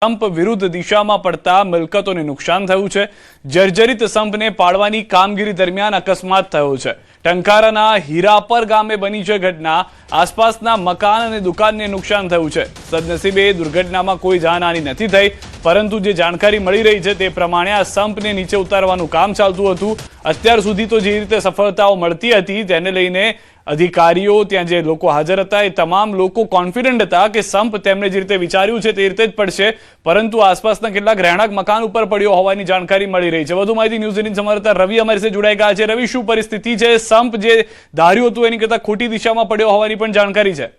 સંપ વિરુદ્ધ દિશામાં પડતા મિલકતોને નુકસાન થયું છે। જર્જરિત સંપને પાડવાની કામગીરી દરમિયાન અકસ્માત થયો છે। ટંકારાના હીરાપર ગામે બની છે ઘટના। આસપાસના મકાન અને દુકાનને નુકસાન થયું છે। સદનસીબે દુર્ઘટનામાં કોઈ જાનહાનિ નથી થઈ, પરંતુ જે જાણકારી મળી રહી છે તે પ્રમાણે આ સંપને નીચે ઉતારવાનું કામ ચાલતું હતું। અત્યાર સુધી તો જે રીતે સફળતાઓ મળતી હતી તેને લઈને અધિકારીઓ, ત્યાં જે લોકો હાજર હતા એ તમામ લોકો કોન્ફિડન્ટ હતા કે સંપ તેમણે જે રીતે વિચાર્યું છે તે રીતે જ પડશે, પરંતુ આસપાસના કેટલાક રહેણાંક મકાન ઉપર પડ્યો હોવાની જાણકારી મળી રહી છે। વધુ માહિતી ન્યૂઝ 18 સંવાદદાતા રવિ અમારી સાથે જોડાઈ ગયા છે। રવિ, શું પરિસ્થિતિ છે? સંપ જે ધાર્યું હતું એની કરતા ખોટી દિશામાં પડ્યો હોવાની પણ જાણકારી છે।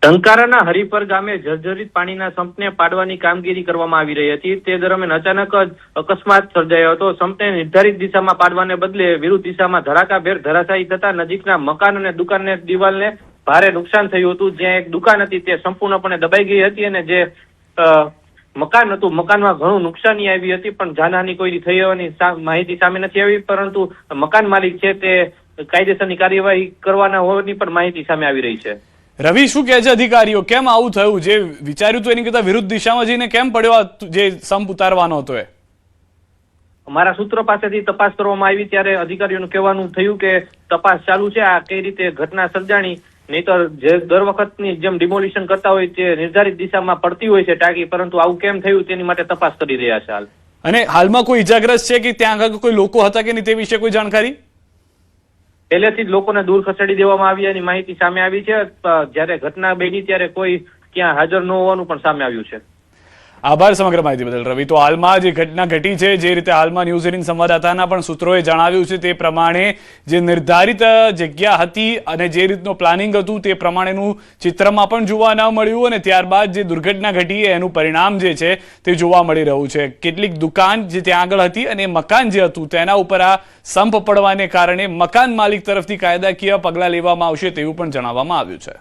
ટંકારાના હરિપર ગામે જર્જરિત પાણીના સંપને પાડવાની કામગીરી કરવામાં આવી રહી હતી। તે દરમિયાન અચાનક જ અકસ્માત સર્જાયો હતો। સંપને નિર્ધારિત દિશામાં પાડવાને બદલે વિરુદ્ધ દિશામાં ધડાકાભેર ધરાશાયી થતા નજીકના મકાન અને દુકાનને દિવાલને ભારે નુકસાન થયું હતું। જ્યાં એક દુકાન હતી તે સંપૂર્ણપણે દબાઈ ગઈ હતી અને જે મકાન હતું મકાનમાં ઘણું નુકસાની આવી હતી, પણ જાનહાનિ કોઈ થઈ હોવાની માહિતી સામે નથી આવી, પરંતુ મકાન માલિક છે તે કાયદેસરની કાર્યવાહી કરવાના હોવાની પણ માહિતી સામે આવી રહી છે। રવિ, શું કહે છે અધિકારીઓ? કેમ આવું થયું? જે વિચાર્યું હતું એની કરતા વિરુદ્ધ દિશામાં જઈને કેમ પડ્યો જે સંપ ઉતારવાનો હતો? અમારા સૂત્રો પાસેથી તપાસ કરવામાં આવી ત્યારે અધિકારીઓનું કહેવાનું થયું કે તપાસ ચાલુ છે, આ કઈ રીતે ઘટના સર્જાણી। નહીતર જે દર વખતની જેમ ડિમોલિશન કરતા હોય તે નિર્ધારિત દિશામાં પડતી હોય છે ટાંકી, પરંતુ આવું કેમ થયું તેની માટે તપાસ કરી રહ્યા છે હાલ। અને હાલમાં કોઈ ઇજાગ્રસ્ત છે કે ત્યાં આગળ કોઈ લોકો હતા કે નહીં તે વિશે કોઈ જાણકારી? પહેલેથી જ લોકોને દૂર ખસેડી દેવામાં આવ્યાની માહિતી સામે આવી છે। જ્યારે ઘટના બની ત્યારે કોઈ ત્યાં હાજર ન હોવાનું પણ સામે આવ્યું છે। આભાર સમગ્ર માહિતી બદલ રવિ। તો હાલમાં જે ઘટના ઘટી છે, જે રીતે હાલમાં ન્યૂઝ 18 સંવાદદાતાના પણ સૂત્રોએ જણાવ્યું છે તે પ્રમાણે જે નિર્ધારિત જગ્યા હતી અને જે રીતનું પ્લાનિંગ હતું તે પ્રમાણેનું ચિત્રમાં પણ જોવા ન મળ્યું, અને ત્યારબાદ જે દુર્ઘટના ઘટી એનું પરિણામ જે છે તે જોવા મળી રહ્યું છે। કેટલીક દુકાન જે ત્યાં આગળ હતી અને મકાન જે હતું તેના ઉપર આ સંપ પડવાને કારણે મકાન માલિક તરફથી કાયદાકીય પગલાં લેવામાં આવશે તેવું પણ જણાવવામાં આવ્યું છે।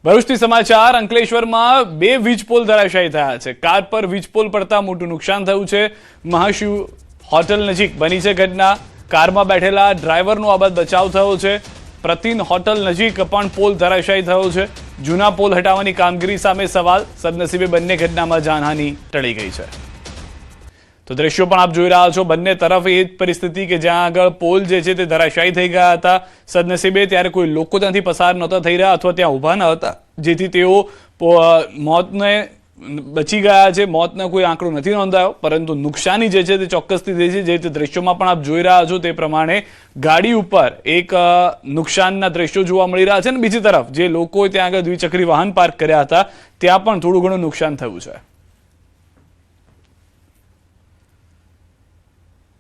ભરૂચથી સમાચાર। અંકલેશ્વરમાં 2 વીજપોલ ધરાશાયી થયા છે। કાર પર વીજપોલ પડતા મોટું નુકસાન થયું છે। મહાશિવ હોટલ નજીક બની છે ઘટના। કારમાં બેઠેલા ડ્રાઈવરનો આબાદ બચાવ થયો છે। પ્રતિન હોટલ નજીક પણ પોલ ધરાશાયી થયો છે। જૂના પોલ હટાવવાની કામગીરી સામે સવાલ। સદનસીબે બંને ઘટનામાં જાનહાનિ ટળી ગઈ છે। તો દ્રશ્યો પણ આપ જોઈ રહ્યા છો, બંને તરફ એ જ પરિસ્થિતિ કે જ્યાં આગળ પોલ જે છે તે ધરાશાયી થઈ ગયા હતા। સદનસીબે ત્યારે કોઈ લોકો ત્યાંથી પસાર નહોતા થઈ રહ્યા અથવા ત્યાં ઊભા ન હતા, જેથી તેઓ મોતને બચી ગયા છે। મોતનો કોઈ આંકડો નથી નોંધાયો, પરંતુ નુકસાની જે છે તે ચોક્કસથી થઈ છે। જે રીતે દ્રશ્યોમાં પણ આપ જોઈ રહ્યા છો તે પ્રમાણે ગાડી ઉપર એક નુકસાનના દ્રશ્યો જોવા મળી રહ્યા છે, અને બીજી તરફ જે લોકોએ ત્યાં આગળ દ્વિચક્રી વાહન પાર્ક કર્યા હતા ત્યાં પણ થોડું ઘણું નુકસાન થયું છે।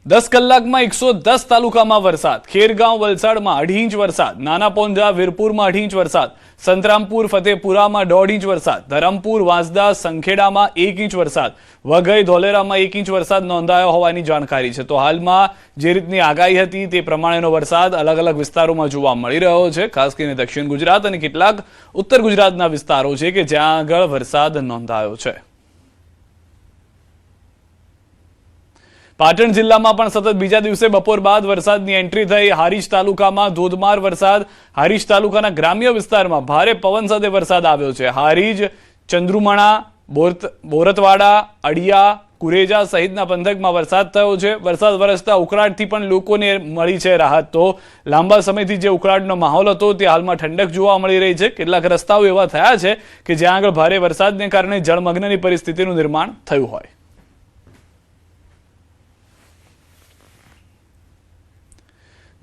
10 કલાકમાં 110 તાલુકામાં વરસાદ। ખેરગાંવ વલસાડમાં 2.5 ઇંચ વરસાદ। નાના પોંજા વીરપુરમાં 2.5 ઇંચ વરસાદ। સંતરામપુર ફતેપુરામાં 1.5 ઇંચ વરસાદ। ધરમપુર વાંસદા સંખેડામાં 1 ઇંચ વરસાદ। વઘઈ ધોલેરામાં 1 ઇંચ વરસાદ નોંધાયો હોવાની જાણકારી છે। તો હાલમાં જે રીતની આગાહી હતી તે પ્રમાણેનો વરસાદ અલગ અલગ વિસ્તારોમાં જોવા મળી રહ્યો છે। ખાસ કરીને દક્ષિણ ગુજરાત અને કેટલાક ઉત્તર ગુજરાતના વિસ્તારો છે કે જ્યાં આગળ વરસાદ નોંધાયો છે। પાટણ જિલ્લામાં પણ સતત બીજા દિવસે બપોર બાદ વરસાદની એન્ટ્રી થઈ। હારીજ તાલુકામાં ધોધમાર વરસાદ। હારીજ તાલુકાના ગ્રામ્ય વિસ્તારમાં ભારે પવન સાથે વરસાદ આવ્યો છે। હારીજ, ચંદ્રુમણા, બોરતવાડા, અડિયા, કુરેજા સહિતના પંથકમાં વરસાદ થયો છે। વરસાદ વરસતા ઉકળાટથી પણ લોકોને મળી છે રાહત। તો લાંબા સમયથી જે ઉકળાટનો માહોલ હતો તે હાલમાં ઠંડક જોવા મળી રહી છે। કેટલાક રસ્તાઓ એવા થયા છે કે જ્યાં આગળ ભારે વરસાદને કારણે જળમગ્નની પરિસ્થિતિનું નિર્માણ થયું હોય।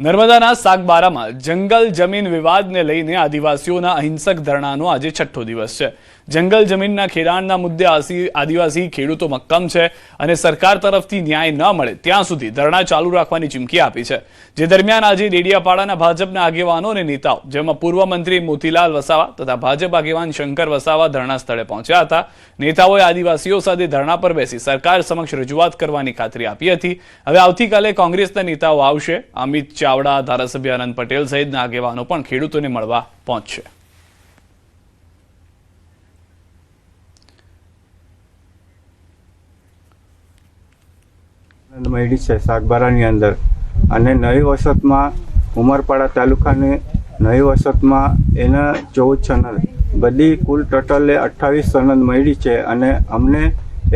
નર્મદાના સાગબારામાં જંગલ જમીન વિવાદને લઈને આદિવાસીઓના અહિંસક ધરણાનો આજે 6થો દિવસ છે। જંગલ જમીનના ખેડાણના મુદ્દે આદિવાસી ખેડૂતો મક્કમ છે અને સરકાર તરફથી ન્યાય ન મળે ત્યાં સુધી ધરણા ચાલુ રાખવાની ચીમકી આપી છે। જે દરમિયાન આજે ડેડિયાપાડાના ભાજપના આગેવાનો અને નેતાઓ, જેમાં પૂર્વ મંત્રી મોતીલાલ વસાવા તથા ભાજપ આગેવાન શંકર વસાવા ધરણા સ્થળે પહોંચ્યા હતા। નેતાઓએ આદિવાસીઓ સાથે ધરણા પર બેસી સરકાર સમક્ષ રજૂઆત કરવાની ખાતરી આપી હતી। હવે આવતીકાલે કોંગ્રેસના નેતાઓ આવશે। અમિત ચાવડા, ધારાસભ્ય અનંત પટેલ સહિતના આગેવાનો પણ ખેડૂતોને મળવા પહોંચશે। મળી છે સાગબારાની અંદર, અને નવી વસતમાં ઉમરપાડા તાલુકાની નવી વસતમાં એના 14 ચેનલ બધી કુલ ટોટલે 28 સનદ મળી છે અને અમને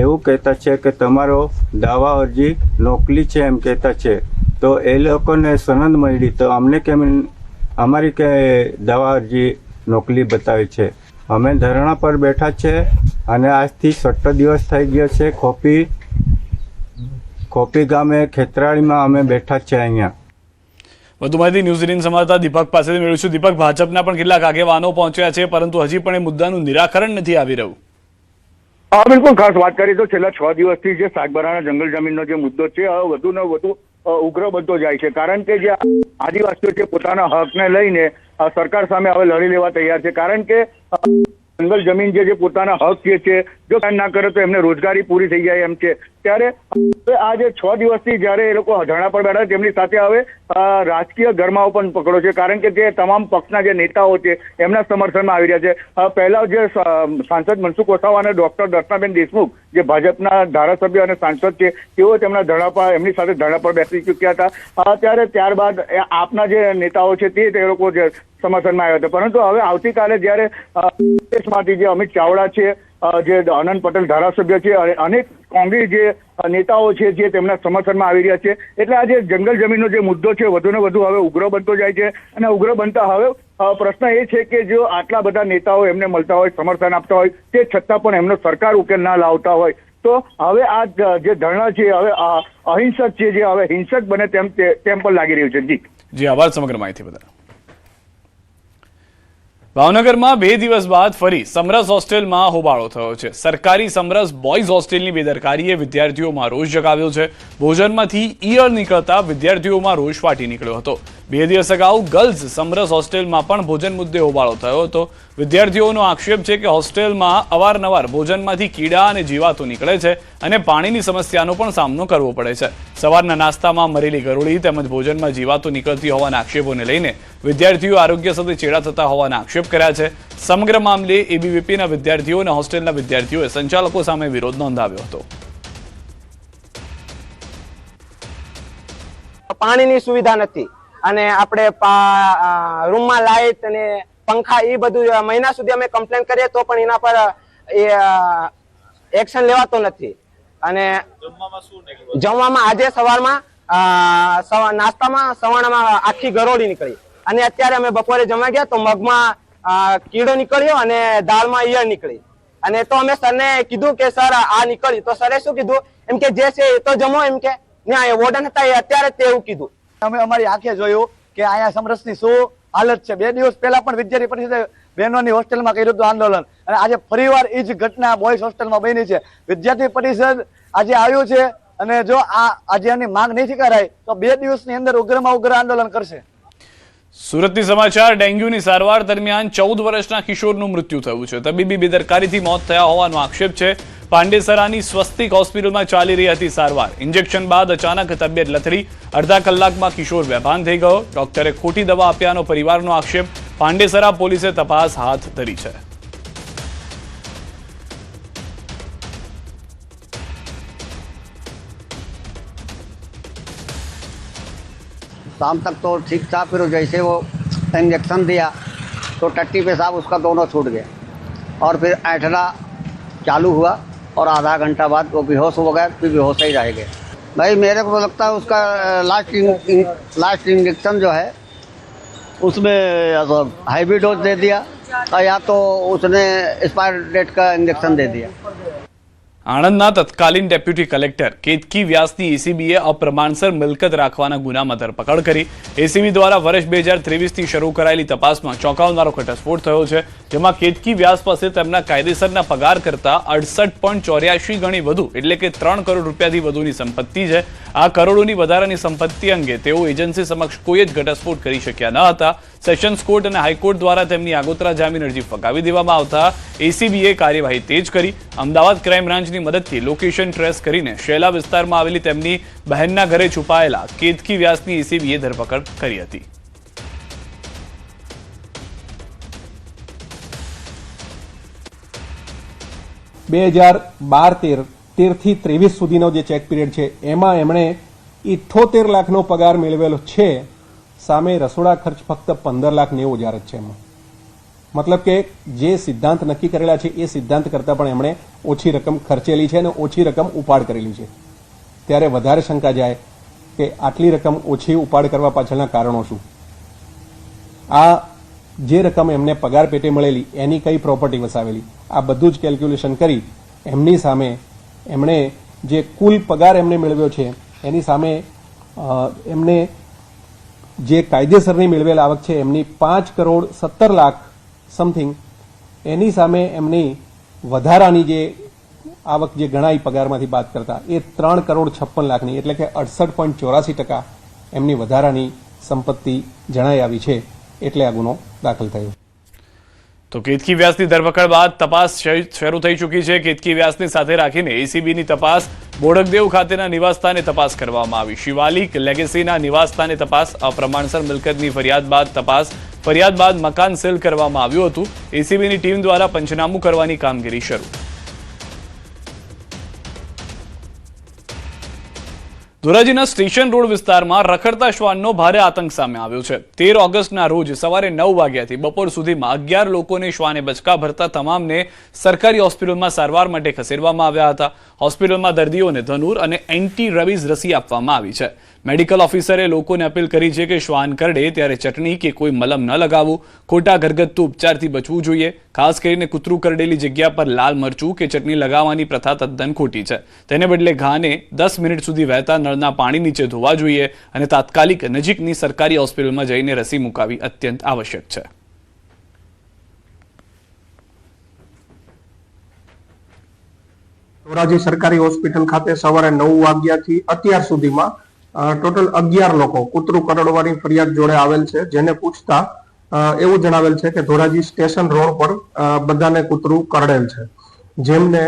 એવું કહેતા છે કે તમારો દાવા અરજી નકલી છે એમ કહેતા છે. તો એ લોકોને સનદ મળી તો અમને કેમ અમારી કે દાવા અરજી નકલી બતાવી છે. અમે ધરણા પર બેઠા છે અને આજથી 6 દિવસ થઈ ગયો છે. ખોપી ગામે ખેતરાળીમાં અમે બેઠા છે. અહીંયા વધુ માહિતી ન્યૂઝ 18 સમાચાર દીપક પાસેથી મેળવીશું. દીપક, ભાજપના પણ કેટલાક આગેવાનો પહોંચ્યા છે પરંતુ હજી પણ એ મુદ્દાનું નિરાકરણ નથી આવી રહ્યું. હા, બિલકુલ. ખાસ વાત કરીએ તો છેલ્લા 6 દિવસથી જે સાગબારાના જંગલ જમીનનો જે મુદ્દો છે વધુ ને વધુ ઉગ્ર બનતો જાય છે. કારણ કે જે આદિવાસીઓ છે પોતાના હકને લઈને સરકાર સામે હવે લડી લેવા તૈયાર છે. કારણ કે જંગલ જમીન જે પોતાના હક છે જો ના કરે તો એમને રોજગારી પૂરી થઈ જાય એમ છે. ત્યારે આ જે 6 દિવસથી જયારે એ લોકો ધરણા પર બેઠા તેમની સાથે હવે રાજકીય ગરમાવો પણ પકડો છે. કારણ કે જે તમામ પક્ષના જે નેતાઓ છે એમના સમર્થનમાં આવી રહ્યા છે. પહેલા જે સાંસદ મનસુખ વસાવા અને ડોક્ટર દર્શનાબેન દેશમુખ જે ભાજપના ધારાસભ્ય અને સાંસદ છે તેઓ તેમના ધરણા પર એમની સાથે ધરણા પર બેસી ચૂક્યા હતા. ત્યારબાદ આપના જે નેતાઓ છે તે લોકો જે સમર્થનમાં આવ્યા હતા. પરંતુ હવે આવતીકાલે જયારે દેશમાંથી જે અમિત ચાવડા છે, જે આનંદ પટેલ ધારાસભ્ય છે અને અનેક કોંગ્રેસ જે નેતાઓ છે જે તેમના સમર્થનમાં આવી રહ્યા છે. એટલે આ જે જંગલ જમીનનો જે મુદ્દો છે વધુ ને વધુ હવે ઉગ્ર બનતો જાય છે. અને ઉગ્ર બનતા હવે પ્રશ્ન એ છે કે જો આટલા બધા નેતાઓ એમને મળતા હોય, સમર્થન આપતા હોય, તે છતાં પણ એમનો સરકાર ઉકેલ ના લાવતા હોય તો હવે આ જે ધરણા છે હવે અહિંસક છે, જે હવે હિંસક બને તેમ પણ લાગી રહ્યું છે. જી આભાર સમગ્ર માહિતી બદલ. ભાવનગરમાં 2 દિવસ બાદ ફરી સમરસ હોસ્ટેલમાં હોબાળો થયો છે. સરકારી સમરસ બોયઝ હોસ્ટેલની બેદરકારીએ વિદ્યાર્થીઓમાં રોષ જગાવ્યો છે. ભોજનમાંથી ઈયળ નીકળતા વિદ્યાર્થીઓમાં રોષ ફાટી નીકળ્યો હતો. 2 દિવસ અગાઉ ગર્લ્સ સમરસ હોસ્ટેલમાં પણ ભોજન મુદ્દે હોબાળો થયો હતો. વિદ્યાર્થીઓનો આક્ષેપ છે કે હોસ્ટેલમાં અવારનવાર ભોજનમાંથી કીડા અને જીવાતો નીકળે છે અને પાણીની સમસ્યાનો પણ સામનો કરવો પડે છે. સવારના નાસ્તામાં મરેલી ગરોળી તેમજ ભોજનમાં જીવાતો નીકળતી હોવાના આક્ષેપોને લઈને વિદ્યાર્થીઓ આરોગ્ય સાથે ચેડા થતા હોવાના આક્ષેપ કર્યા છે. સમગ્ર મામલે એબીવીપીના વિદ્યાર્થીઓ અને હોસ્ટેલના વિદ્યાર્થીઓએ સંચાલકો સામે વિરોધ નોંધાવ્યો હતો. પાણીની સુવિધા નથી અને આપણે રૂમમાં લાઇટ અને પંખા એ બધું મહિના સુધી અમે કમ્પ્લેન કરીએ તો પણ એના પર એક્શન લેવાતો નથી. અને જમવામાં આજે સવારમાં નાસ્તામાં સવારમાં આખી ગરોળી નીકળી અને અત્યારે અમે બપોરે જમવા ગયા તો મગમાં કીડો નીકળ્યો અને દાળમાં ઈયળ નીકળી. અને તો અમે સરને કીધું કે સર આ નીકળી, તો સરે શું કીધું એમ કે જે છે એ તો જમો એમ કે વોર્ડન હતા એ અત્યારે જ તેવું કીધું. અમે અમારી આંખે જોયું કે અહીંયા સમરસની શું હાલત છે. 2 દિવસ પહેલા પણ વિદ્યાર્થી પરિષદે બહેનોની હોસ્ટેલમાં કર્યું હતું આંદોલન અને આજે ફરીવાર એ જ ઘટના બોયઝ હોસ્ટેલમાં બની છે. વિદ્યાર્થી પરિષદ આજે આવ્યું છે અને જો આજે એની માંગ નહીં કરાય તો 2 દિવસની અંદર ઉગ્રમાં ઉગ્ર આંદોલન કરશે. સુરતની સમાચાર. ડેન્ગ્યુની સારવાર દરમિયાન 14 વર્ષના કિશોરનું મૃત્યુ થયું છે. તબીબી બેદરકારીથી મોત થયા હોવાનો આક્ષેપ છે. પાંડેસરાની સ્વસ્તિક હોસ્પિટલમાં ચાલી રહી હતી સારવાર. ઇન્જેક્શન બાદ અચાનક તબિયત લથડી. અડધા કલાકમાં કિશોર બેભાન થઈ ગયો. ડોક્ટરે ખોટી દવા આપ્યાનો પરિવારનો આક્ષેપ. પાંડેસરા પોલીસે તપાસ હાથ ધરી છે. शाम तक तो ठीक था, फिर जैसे वो इंजेक्शन दिया तो टट्टी पेशाब उसका दोनों छूट गया और फिर ऐठना चालू हुआ और आधा घंटा बाद वो बेहोश हो गया, फिर बेहोश ही रह गए. भाई मेरे को लगता है उसका लास्ट इंजेक्शन जो है उसमें हाईवी डोज दे दिया या तो उसने एक्सपायर डेट का इंजेक्शन दे दिया. આણંદના તત્કાલીન ડેપ્યુટી કલેક્ટર કેતકી વ્યાસની એસીબીએ અપ્રમાણસર મિલકત રાખવાના ગુનામાં ધરપકડ કરી. એસીબી દ્વારા વર્ષ 2023થી શરૂ કરાયેલી તપાસમાં ચોંકાવનારો ઘટસ્ફોટ થયો છે, જેમાં કેતકી વ્યાસ પાસે તેમના કાયદેસરના પગાર કરતા 68.84 ગણી વધુ એટલે કે 3 કરોડ રૂપિયાથી વધુની સંપત્તિ છે. આ કરોડોની વધારાની સંપત્તિ અંગે તેઓ એજન્સી સમક્ષ કોઈ જ ઘટસ્ફોટ કરી શક્યા ન હતા. સેશન્સ કોર્ટ અને હાઈકોર્ટ દ્વારા તેમની આગોતરા જામીન અરજી ફગાવી દેવામાં આવતા એસીબીએ કાર્યવાહી તેજ કરી. અમદાવાદ ક્રાઇમ બ્રાન્ચની મદદથી લોકેશન ટ્રેસ કરીને શેલા વિસ્તારમાં આવેલી તેમની બહેનના ઘરે છુપાયેલા કેતકી વ્યાસની એસીબીએ ધરપકડ કરી હતી. બે 2012-13 થી 23 સુધીનો જે ચેક પીરિયડ છે એમાં એમણે 78 લાખનો પગાર મેળવેલો છે. સામે રસોડા ખર્ચ ફક્ત 15,90,000 જ છે. એમાં મતલબ કે જે સિદ્ધાંત નક્કી કરેલા છે એ સિદ્ધાંત કરતાં પણ એમણે ઓછી રકમ ખર્ચેલી છે અને ઓછી રકમ ઉપાડ કરેલી છે. ત્યારે વધારે શંકા જાય કે આટલી રકમ ઓછી ઉપાડ કરવા પાછળના કારણો શું. આ જે રકમ એમને પગાર પેટે મળેલી એની કઈ પ્રોપર્ટી વસાવેલી, આ બધું જ કેલ્ક્યુલેશન કરી એમની સામે એમણે જે કુલ પગાર એમને મેળવ્યો છે એની સામે એમને જે કાયદેસરની મેળવેલ આવક છે એમની 5,17,00,000 સમથિંગ, એની સામે એમની વધારાની જે આવક જે ગણાય પગારમાંથી બાદ કરતા એ 3,56,00,000ની એટલે કે 68.84% એમની વધારાની સંપત્તિ જણાઈ આવી છે. એટલે આ ગુનો દાખલ થયો. તો કેતકી વ્યાસની ધરપકડ બાદ તપાસ શરૂ થઈ ચૂકી છે. કેતકી વ્યાસની સાથે રાખીને એસીબીની તપાસ, બોડકદેવ ખાતેના નિવાસસ્થાને તપાસ કરવામાં આવી. શિવાલિક લેગેસીના નિવાસસ્થાને તપાસ, અપ્રમાણસર મિલકતની ફરિયાદ બાદ તપાસ, ફરિયાદ બાદ મકાન સીલ કરવામાં આવ્યું હતું. એસીબીની ટીમ દ્વારા પંચનામું કરવાની કામગીરી શરૂ. ધોરાજીના સ્ટેશન રોડ વિસ્તારમાં રખડતા શ્વાનનો ભારે આતંક સામે આવ્યો છે. 13 ઓગસ્ટના રોજ સવારે 9 વાગ્યાથી બપોર સુધીમાં 11 લોકોને શ્વાને બચકા ભરતા તમામને સરકારી હોસ્પિટલમાં સારવાર માટે ખસેડવામાં આવ્યા હતા. હોસ્પિટલમાં દર્દીઓને ધનુર અને એન્ટી રેબીઝ રસી આપવામાં આવી છે. મેડિકલ ઓફિસરે લોકોને અપીલ કરી છે કે શ્વાન કરડે ત્યારે ચટણી કે કોઈ મલમ ન લગાવવું, ખોટા ઘરગથ્થુ ઉપચારથી બચવું જોઈએ. ખાસ કરીને કૂતરું કરડેલી જગ્યા પર લાલ મરચું કે ચટણી લગાવવાની પ્રથા તદ્દન ખોટી છે. તેને બદલે ઘાને 10 મિનિટ સુધી વહેતા નળના પાણી નીચે ધોવા જોઈએ અને તાત્કાલિક નજીકની સરકારી હોસ્પિટલમાં જઈને રસી મુકાવી અત્યંત આવશ્યક છે. ધોરાજી સરકારી હોસ્પિટલ ખાતે સવારે 9 વાગ્યાથી અત્યાર સુધીમાં ટોટલ 11 લોકો કૂતરું કરડવાની ફરિયાદ જોડે આવેલ છે. જેને પૂછતા એવું જણાવેલ છે કે ધોરાજી સ્ટેશન રોડ પર બધાને કૂતરું કરડેલ છે. જેમને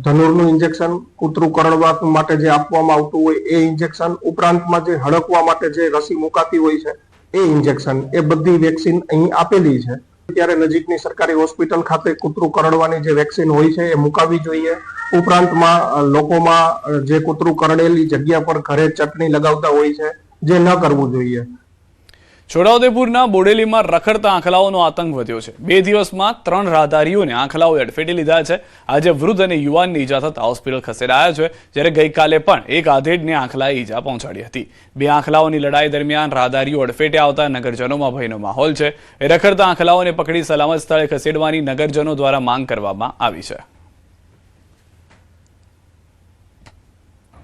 ધનુરનું ઇન્જેક્શન, કૂતરું કરડવા માટે જે આપવામાં આવતું હોય એ ઇન્જેક્શન, ઉપરાંતમાં જે હડકવા માટે જે રસી મુકાતી હોય છે એ ઇન્જેક્શન, એ બધી વેક્સિન અહીં આપેલી છે. ત્યારે નજીકની સરકારી હોસ્પિટલ ખાતે કૂતરું કરડવાની જે વેક્સિન હોય છે એ મુકાવવી જોઈએ. ઉપરાંતમાં લોકોમાં જે કૂતરું કરડેલી જગ્યા પર ઘરે ચટણી લગાવતા હોય છે, જે ન કરવું જોઈએ. છોટાઉદેપુરના બોડેલીમાં રખડતા આંખલાઓનો આતંક વધ્યો છે. 2 દિવસમાં 3 રાહદારીઓને આંખલાઓએ અડફેટે લીધા છે. આજે વૃદ્ધ અને યુવાનને ઈજા થતા હોસ્પિટલ ખસેડાયા છે. જ્યારે ગઈકાલે પણ એક આધેડને આંખલાએ ઈજા પહોંચાડી હતી. 2 આંખલાઓની લડાઈ દરમિયાન રાહદારીઓ અડફેટે આવતા નગરજનોમાં ભયનો માહોલ છે. રખડતા આંખલાઓને પકડી સલામત સ્થળે ખસેડવાની નગરજનો દ્વારા માંગ કરવામાં આવી છે.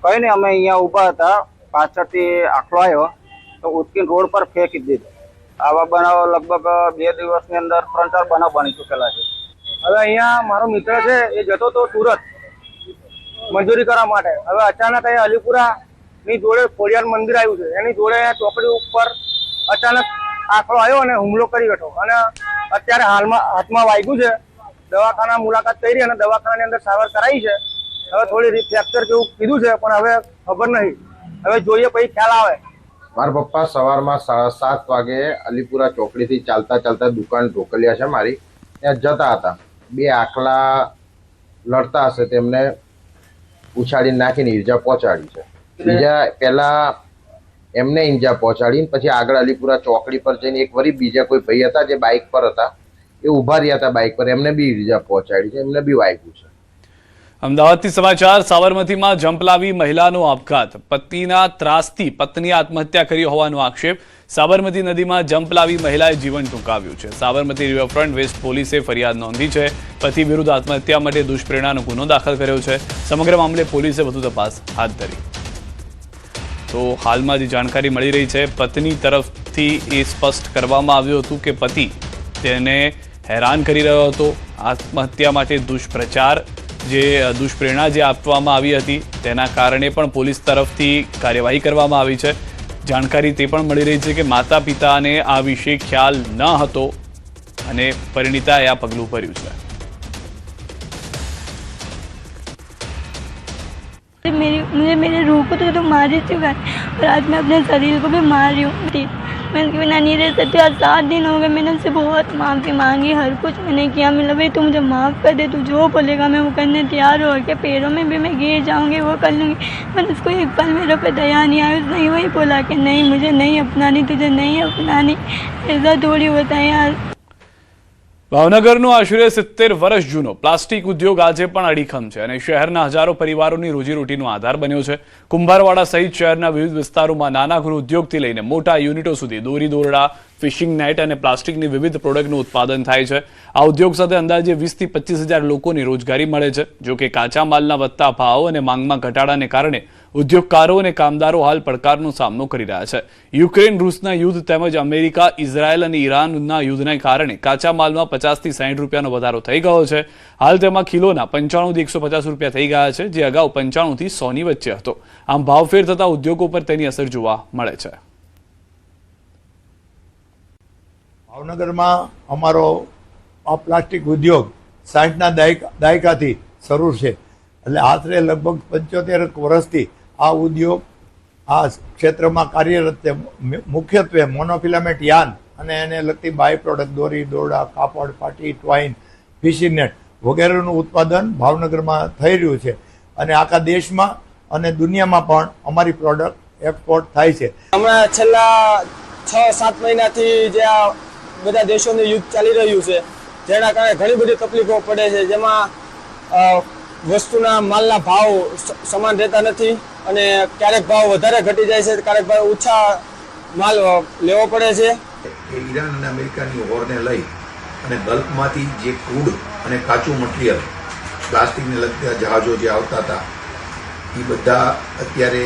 કઈ નહીં, અમે અહીંયા ઉભા હતા, પાછળથી આંખલો આવ્યો તો ઉચકીને રોડ પર ફેંકી દીધો. આવા બનાવો લગભગ 2 દિવસની અંદર 3-4 બનાવ બની ચૂકેલા છે. હવે અહીંયા મારો મિત્ર છે, એ જતો તો સુરત મજૂરી કરવા માટે. હવે અચાનક અહીંયા અલીપુરાની જોડે ખોડિયાર મંદિર આવ્યું છે, એની જોડે ચોકડી ઉપર અચાનક આંખલો આવ્યો અને હુમલો કરી બેઠો. અને અત્યારે હાથમાં વાગ્યું છે. દવાખાના મુલાકાત કરી અને દવાખાનાની અંદર સારવાર કરાવી છે. હવે થોડી ફ્રેક્ચર જેવું કીધું છે, પણ હવે ખબર નહીં, હવે જોઈએ પછી ખ્યાલ આવે. મારા પપ્પા સવારમાં 7:30 વાગે અલીપુરા ચોકડીથી ચાલતા ચાલતા દુકાન ઢોકલિયા છે મારી, ત્યાં જતા હતા. 2 આંખલા લડતા હશે તેમને ઉછાળીને નાખીને ઈજા પહોંચાડી છે. બીજા પહેલા એમને ઈજા પહોંચાડીને પછી આગળ અલીપુરા ચોકડી પર જઈને એક વરી બીજા કોઈ ભાઈ હતા જે બાઇક પર હતા, એ ઉભા રહ્યા હતા બાઇક પર, એમને બી ઈજા પહોંચાડી છે, એમને બી વાગ્યું છે. અમદાવાદથી સમાચાર. સાબરમતીમાં જંપલાવી મહિલાનો આપઘાત, પતિના ત્રાસથી પત્નીએ આત્મહત્યા કરી હોવાનો આક્ષેપ. સાબરમતી નદીમાં જંપલાવી મહિલાએ જીવન ટૂંકાવ્યું છે. સાબરમતી રિવરફ્રન્ટ વેસ્ટ પોલીસે ફરિયાદ નોંધી છે. પતિ વિરુદ્ધ આત્મહત્યા માટે દુષ્પ્રેરણાનો ગુનો દાખલ કર્યો છે. સમગ્ર મામલે પોલીસે વધુ તપાસ હાથ ધરી. તો હાલમાં જે જાણકારી મળી રહી છે, પત્ની તરફથી એ સ્પષ્ટ કરવામાં આવ્યું હતું કે પતિ તેને હેરાન કરી રહ્યો હતો. આત્મહત્યા માટે દુષ્પ્રચાર, જે દુષ્પ્રેરણા જે આપવામાં આવી હતી તેના કારણે પણ પોલીસ તરફથી કાર્યવાહી કરવામાં આવી છે. જાણકારી તે પણ મળી રહી છે કે માતા પિતાને આ વિશે ખ્યાલ ન હતો અને પરિણીતાએ આ પગલું ભર્યું છે. मुझे मेरे रूह को तो मार ही चुका है और आज मैं अपने शरीर को भी मार रही हूँ. मैं उनके बिना नहीं रह सकती. आज 7 दिन हो गए, मैंने उनसे बहुत माफ़ी मांगी, हर कुछ मैंने किया. मतलब भाई तू मुझे माफ़ कर दे, तू जो बोलेगा मैं वो करने तैयार हो के पैरों में भी मैं गिर जाऊँगी, वो कर लूँगी. मैंने उसको एक पल मेरे पे दया नहीं आई. उसने वही बोला कि नहीं मुझे नहीं अपनानी, तुझे नहीं अपनानी. ऐसा थोड़ी होता है यार. ભાવનગરનો આશરે 70 વર્ષ જૂનો પ્લાસ્ટિક ઉદ્યોગ આજે પણ અડીખમ છે અને શહેરના હજારો પરિવારોની રોજીરોટીનો આધાર બન્યો છે. કુંભારવાડા સહિત શહેરના વિવિધ વિસ્તારોમાં નાના ગૃહ ઉદ્યોગથી લઈને મોટા યુનિટો સુધી દોરી દોરડા, ફિશિંગ નેટ અને પ્લાસ્ટિકની વિવિધ પ્રોડક્ટનું ઉત્પાદન થાય છે. આ ઉદ્યોગ સાથે અંદાજે 20 થી 25,000 લોકોને રોજગારી મળે છે. જો કે કાચા માલના વધતા ભાવ અને માંગમાં ઘટાડાને કારણે ઉદ્યોગકારો અને કામદારો હાલ પડકારનો સામનો કરી રહ્યા છે. યુક્રેન રૂસના યુદ્ધ તેમજ અમેરિકા, ઇઝરાયલ અને ઈરાનના યુદ્ધને કારણે કાચા માલમાં 50 થી 60 રૂપિયાનો વધારો થઈ ગયો છે. હાલ તેમાં કિલોના 95 થી 150 રૂપિયા થઈ ગયા છે, જે અગાઉ 95 થી 100 ની વચ્ચે હતો. આમ ભાવફેર થતા ઉદ્યોગો પર તેની અસર જોવા મળે છે. ભાવનગરમાં અમારો આ પ્લાસ્ટિક ઉદ્યોગ 60ના દાયકાથી શરૂ છે. એટલે આશરે લગભગ 75 વર્ષથી આ ઉદ્યોગ આ ક્ષેત્રમાં કાર્યરત છે. મુખ્યત્વે મોનોફિલામેન્ટ યાર્ન અને એને લગતી બાય પ્રોડક્ટ દોરી, દોરડા, કાપડ, પાટી, ટ્વાઇન, ફિશિંગ નેટ વગેરેનું ઉત્પાદન ભાવનગરમાં થઈ રહ્યું છે અને આખા દેશમાં અને દુનિયામાં પણ અમારી પ્રોડક્ટ એક્સપોર્ટ થાય છે. હમણાં છેલ્લા 6-7 મહિનાથી જે આ બધા દેશોનું યુદ્ધ ચાલી રહ્યું છે, જેના કારણે ઘણી બધી તકલીફો પડે છે, જેમાં વસ્તુના માલના ભાવ સમાન રહેતા નથી અને ક્યારેક ભાવ વધારે ઘટી જાય છે, ક્યારેક ભાવ ઓછા માલ લેવો પડે છે. ઈરાન અને અમેરિકાની વોરને લઈ અને ગલ્ફમાંથી જે ક્રૂડ અને કાચું મટીરિયલ પ્લાસ્ટિકને લગતા જહાજો જે આવતા હતા એ બધા અત્યારે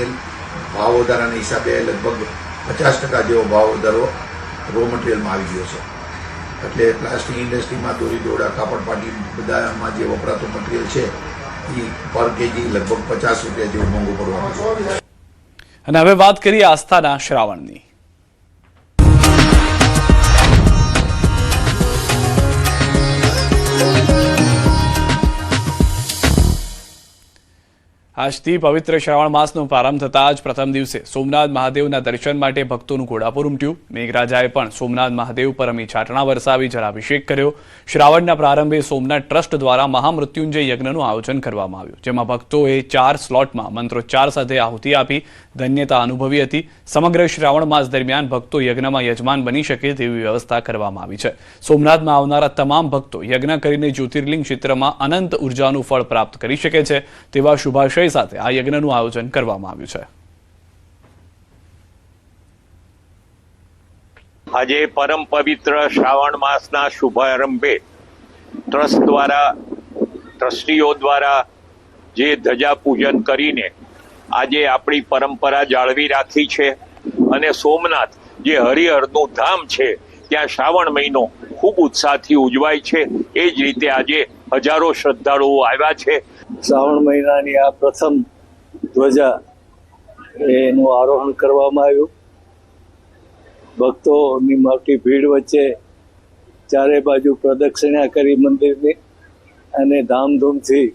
ભાવ વધારાના હિસાબે લગભગ 50% જેવો ભાવ વધારો રો મટીરિયલમાં આવી ગયો છે. એટલે પ્લાસ્ટિક ઇન્ડસ્ટ્રીમાં દોરી, દોરડા, કાપડ, પાટી બધામાં જે વપરાતું મટીરિયલ છે એ પર કેજી લગભગ 50 રૂપિયા જેવું મોંઘું પડવાનું છે. અને હવે વાત કરીએ આસ્થાના શ્રાવણની. આજથી પવિત્ર શ્રાવણ માસનો પ્રારંભ થતાં જ પ્રથમ દિવસે સોમનાથ મહાદેવના દર્શન માટે ભક્તોનું ઘોડાપુર ઉમટ્યું. મેઘરાજાએ પણ સોમનાથ મહાદેવ પર અમી છાટણા વરસાવી જળાભિષેક કર્યો. શ્રાવણના પ્રારંભે સોમનાથ ટ્રસ્ટ દ્વારા મહામૃત્યુંજય યજ્ઞનું આયોજન કરવામાં આવ્યું, જેમાં ભક્તોએ 4 સ્લોટમાં મંત્રોચ્ચાર સાથે આહુતિ આપી ધન્યતા અનુભવી હતી. સમગ્ર શ્રાવણ માસ દરમિયાન ભક્તો યજ્ઞમાં યજમાન બની શકે તેવી વ્યવસ્થા કરવામાં આવી છે. સોમનાથમાં આવનારા તમામ ભક્તો યજ્ઞ કરીને જ્યોતિર્લિંગ ક્ષેત્રમાં અનંત ઉર્જાનું ફળ પ્રાપ્ત કરી શકે છે તેવા શુભાશય સાથે આ યજ્ઞનું આયોજન કરવામાં આવ્યું છે. આજે પરમ પવિત્ર શ્રાવણ માસના શુભારંભે ટ્રસ્ટ દ્વારા, ટ્રસ્ટીઓ દ્વારા જે ધજા પૂજન કરીને આજે આપણી પરંપરા જાળવી રાખી છે અને સોમનાથ જે હરિહરનું ધામ છે ત્યાં શ્રાવણ મહિનો ખૂબ ઉત્સાહથી ઉજવાય છે. એ જ રીતે આજે હજારો શ્રદ્ધાળુઓ આવ્યા છે. શ્રાવણ મહિનાની આ પ્રથમ ધ્વજા એનું આરોહણ કરવામાં આવ્યું. ભક્તોની મોટી ભીડ વચ્ચે ચારે બાજુ પ્રદક્ષિણા કરી મંદિરની અને ધામધૂમથી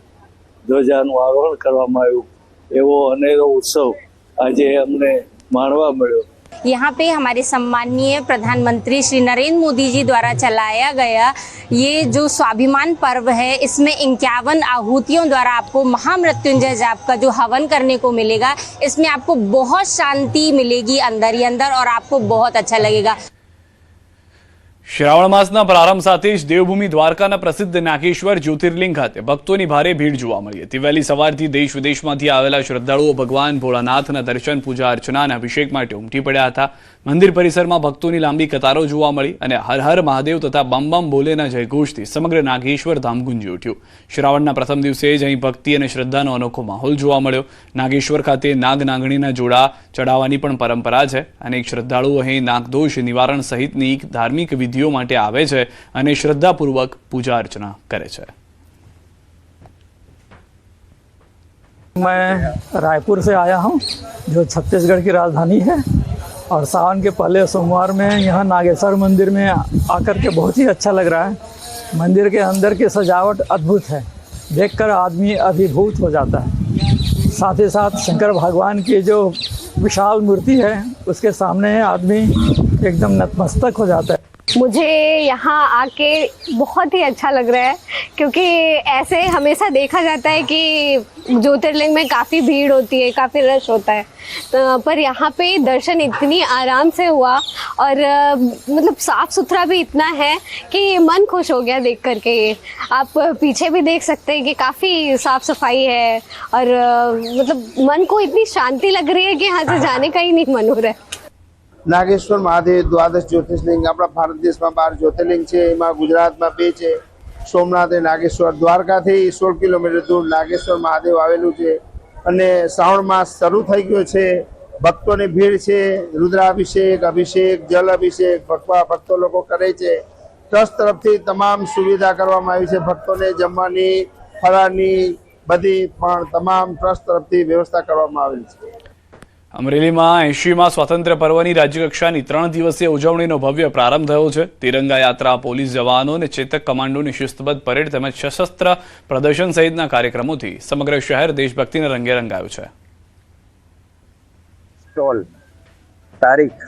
ધ્વજાનું આરોહણ કરવામાં આવ્યું. એવો અનેરો ઉત્સવ આજે અમને માણવા મળ્યો. यहाँ पे हमारे सम्माननीय प्रधानमंत्री श्री नरेंद्र मोदी जी द्वारा चलाया गया ये जो स्वाभिमान पर्व है, इसमें 51 आहुतियों द्वारा आपको महामृत्युंजय जाप का जो हवन करने को मिलेगा, इसमें आपको बहुत शांति मिलेगी अंदर ही अंदर और आपको बहुत अच्छा लगेगा. શ્રાવણ માસના પ્રારંભ સાથે જ દેવભૂમિ દ્વારકાના પ્રસિદ્ધ નાગેશ્વર જ્યોતિર્લિંગ ખાતે ભક્તોની ભારે ભીડ જોવા મળી હતી. વહેલી સવારથી દેશ વિદેશમાંથી આવેલા શ્રદ્ધાળુઓ ભગવાન ભોળાનાથના દર્શન, પૂજા અર્ચના અને અભિષેક માટે ઉમટી પડ્યા હતા. મંદિર પરિસરમાં ભક્તોની લાંબી કતારો જોવા મળી અને હર હર મહાદેવ તથા બમ બમ બોલેના જયઘોષથી સમગ્ર નાગેશ્વર ધામ ગુંજી ઉઠ્યું. શ્રાવણના પ્રથમ દિવસે જ અહીં ભક્તિ અને શ્રદ્ધાનો અનોખો માહોલ જોવા મળ્યો. નાગેશ્વર ખાતે નાગ નાગણીના જોડા ચડાવવાની પણ પરંપરા છે. અનેક શ્રદ્ધાળુઓ અહીં નાગદોષ નિવારણ સહિતની ધાર્મિક વિધિઓ માટે આવે છે અને શ્રદ્ધાપૂર્વક પૂજા અર્ચના કરે છે. मैं रायपुर से आया हूँ, जो छत्तीसगढ़ की राजधानी है, और सावन के पहले सोमवार में यहाँ नागेश्वर मंदिर में आकर के बहुत ही अच्छा लग रहा है. मंदिर के अंदर की सजावट अद्भुत है, देखकर आदमी अभिभूत हो जाता है. साथ ही साथ शंकर भगवान की जो विशाल मूर्ति है उसके सामने आदमी एकदम नतमस्तक हो जाता है. मुझे यहाँ आके बहुत ही अच्छा लग रहा है, क्योंकि ऐसे हमेशा देखा जाता है कि ज्योतिर्लिंग में काफ़ी भीड़ होती है, काफ़ी रश होता है, तो पर यहाँ पे दर्शन इतनी आराम से हुआ और मतलब साफ़ सुथरा भी इतना है कि मन खुश हो गया देख करके। ये आप पीछे भी देख सकते हैं कि काफ़ी साफ़ सफाई है और मतलब मन को इतनी शांति लग रही है कि यहाँ से जाने का ही नहीं मन हो रहा है। નાગેશ્વર મહાદેવ દ્વાદશ જ્યોતિર્લિંગ આપણા ભારત દેશમાં 12 જ્યોતિર્લિંગ છે, એમાં ગુજરાતમાં 2 છે, સોમનાથ અને નાગેશ્વર. દ્વારકાથી 16 કિલોમીટર દૂર નાગેશ્વર મહાદેવ આવેલું છે અને શ્રાવણ માસ શરૂ થઈ ગયો છે. ભક્તોની ભીડ છે. રુદ્રાભિષેક, અભિષેક, જલ અભિષેક ભક્તો લોકો કરે છે. ટ્રસ્ટ તરફથી તમામ સુવિધા કરવામાં આવી છે. ભક્તોને જમવાની, ફરાળની બધી પણ તમામ ટ્રસ્ટ તરફથી વ્યવસ્થા કરવામાં આવેલી છે. અમરેલીમાં 80મા સ્વાતંત્ર્ય પર્વની રાજ્યકક્ષાની 3 દિવસીય ઉજવણીનો ભવ્ય પ્રારંભ થયો છે. તિરંગા યાત્રા, પોલીસ જવાનો અને ચેતક કમાન્ડોની શિસ્તબદ્ધ પરેડ તેમજ સશસ્ત્ર પ્રદર્શન સહિતના કાર્યક્રમોથી સમગ્ર શહેર દેશભક્તિના રંગે રંગાયું છે. તારીખ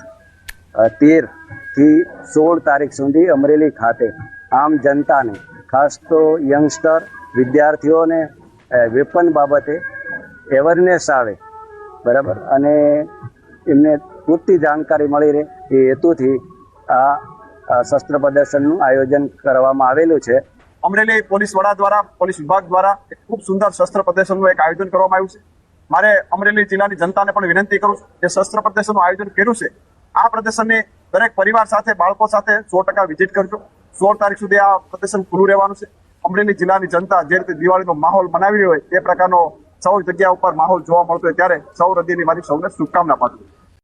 13 થી 16 તારીખ સુધી અમરેલી ખાતે આમ જનતાને, ખાસ તો યંગસ્ટર વિદ્યાર્થીઓને વેપન બાબતે અવેરનેસ આવે, બરાબર, અને એમને પૂરતી જાણકારી મળી રહે એ હેતુથી આ શસ્ત્ર પ્રદર્શનનું આયોજન કરવામાં આવેલું છે. અમરેલી પોલીસ વડા દ્વારા, પોલીસ વિભાગ દ્વારા એક ખૂબ સુંદર શસ્ત્ર પ્રદર્શનનું એક આયોજન કરવામાં આવ્યું છે. મારે અમરેલી જિલ્લાની જનતાને પણ વિનંતી કરું છું કે શસ્ત્ર પ્રદર્શનનું આયોજન કર્યું છે, આ પ્રદર્શનની દરેક પરિવાર સાથે, બાળકો સાથે 100% વિઝિટ કરજો. 16 તારીખ સુધી આ પ્રદર્શન ખુલ્લું રહેવાનું છે. અમરેલી જિલ્લાની જનતા જે રીતે દિવાળીનો માહોલ મનાવી રહી હોય એ પ્રકારનો સૌ જગ્યા ઉપર માહોલ જોવા મળતો હોય ત્યારે સૌ હૃદયની મારી સૌને શુભકામના પાઠવું.